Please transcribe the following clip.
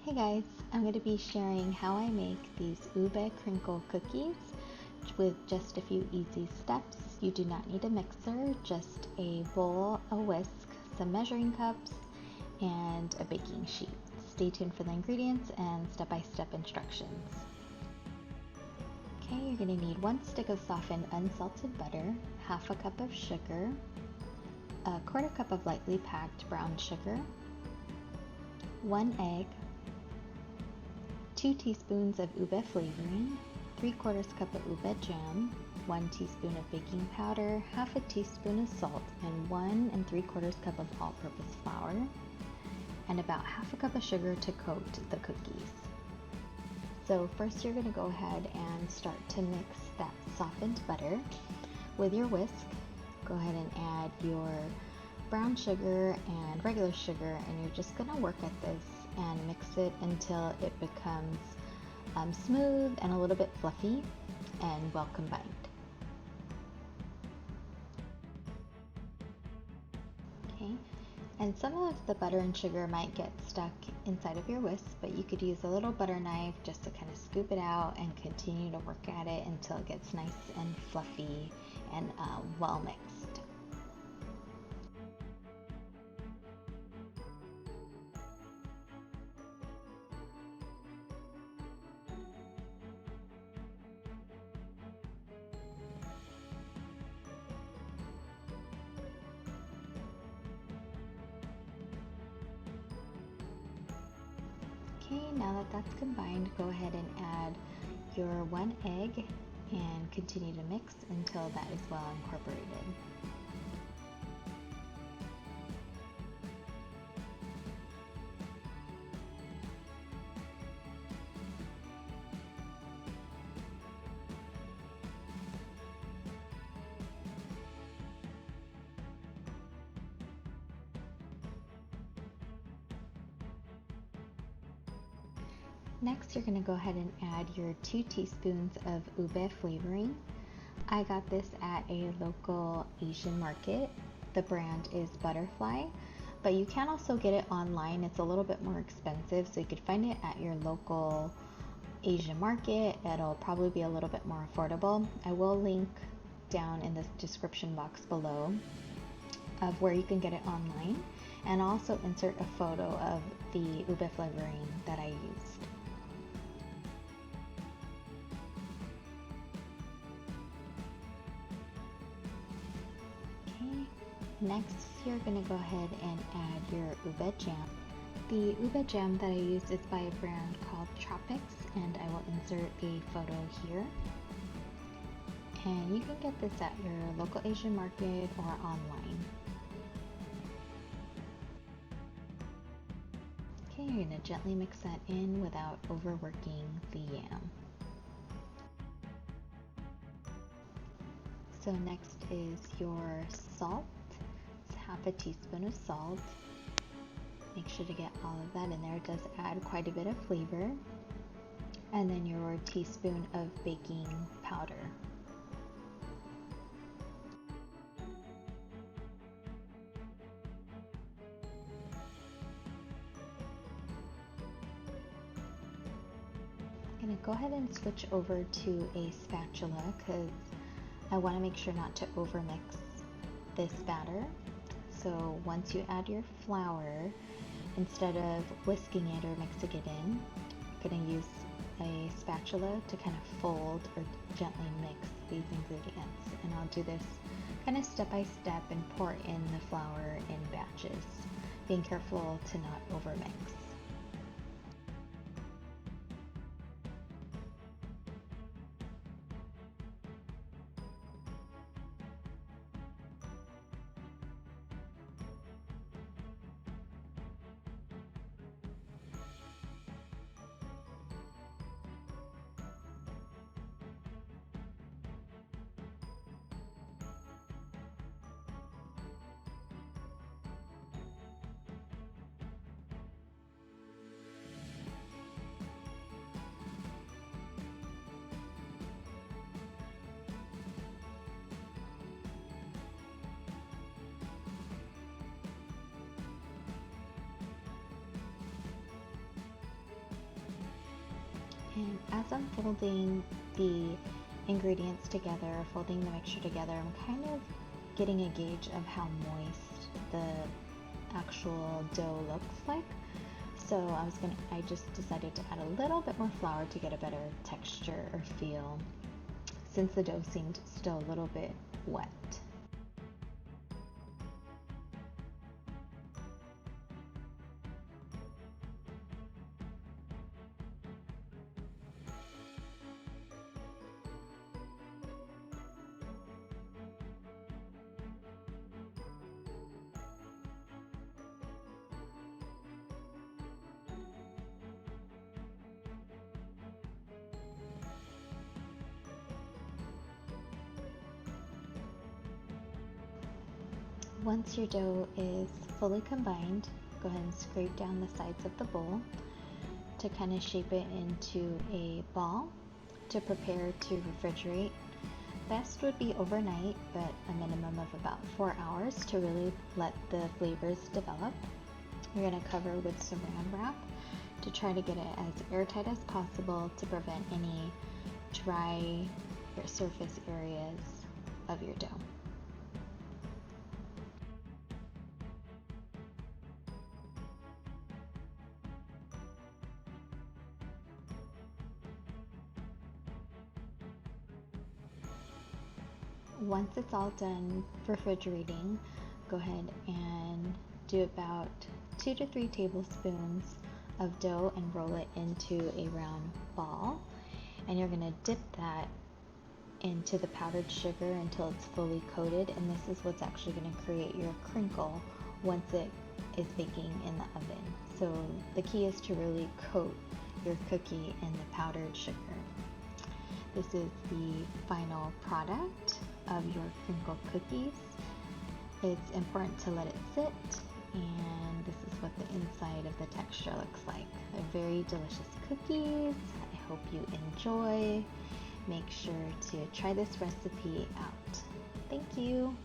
Hey guys, I'm going to be sharing how I make these ube crinkle cookies with just a few easy steps. You do not need a mixer, just a bowl, a whisk, some measuring cups, and a baking sheet. Stay tuned for the ingredients and step-by-step instructions. Okay, you're going to need 1 stick of softened unsalted butter, half a cup of sugar, a quarter cup of lightly packed brown sugar, 1 egg, 2 teaspoons of ube flavoring, 3/4 cup of ube jam, 1 teaspoon of baking powder, half a teaspoon of salt, and 1 3/4 cup of all-purpose flour, and about half a cup of sugar to coat the cookies. So first you're going to go ahead and start to mix that softened butter with your whisk. Go ahead and add your brown sugar and regular sugar, and you're just going to work at this and mix it until it becomes smooth and a little bit fluffy and well combined. Okay, and some of the butter and sugar might get stuck inside of your whisk, but you could use a little butter knife just to kind of scoop it out and continue to work at it until it gets nice and fluffy and well mixed. Okay, now that that's combined, go ahead and add your 1 egg and continue to mix until that is well incorporated. Next, you're going to go ahead and add your 2 teaspoons of ube flavoring. I got this at a local Asian market. The brand is Butterfly, but you can also get it online. It's a little bit more expensive, so you could find it at your local Asian market. It'll probably be a little bit more affordable. I will link down in the description box below of where you can get it online, and also insert a photo of the ube flavoring that I used. Next, you're going to go ahead and add your ube jam. The ube jam that I used is by a brand called Tropics, and I will insert a photo here. And you can get this at your local Asian market or online. Okay, you're going to gently mix that in without overworking the yam. So next is your salt. Half a teaspoon of salt. Make sure to get all of that in there. It does add quite a bit of flavor. And then your teaspoon of baking powder. I'm going to go ahead and switch over to a spatula because I want to make sure not to overmix this batter. So once you add your flour, instead of whisking it or mixing it in, I'm going to use a spatula to kind of fold or gently mix these ingredients. And I'll do this kind of step by step and pour in the flour in batches, being careful to not overmix. And as I'm folding the ingredients together, folding the mixture together, I'm kind of getting a gauge of how moist the actual dough looks like. So I just decided to add a little bit more flour to get a better texture or feel, since the dough seemed still a little bit wet. Once your dough is fully combined, go ahead and scrape down the sides of the bowl to kind of shape it into a ball to prepare to refrigerate. Best would be overnight, but a minimum of about 4 hours to really let the flavors develop. You're going to cover with saran wrap to try to get it as airtight as possible to prevent any dry surface areas of your dough. Once it's all done refrigerating, go ahead and do about 2 to 3 tablespoons of dough and roll it into a round ball. And you're going to dip that into the powdered sugar until it's fully coated, and this is what's actually going to create your crinkle once it is baking in the oven. So the key is to really coat your cookie in the powdered sugar. This is the final product of your crinkle cookies. It's important to let it sit, and this is what the inside of the texture looks like. They're very delicious cookies. I hope you enjoy. Make sure to try this recipe out. Thank you.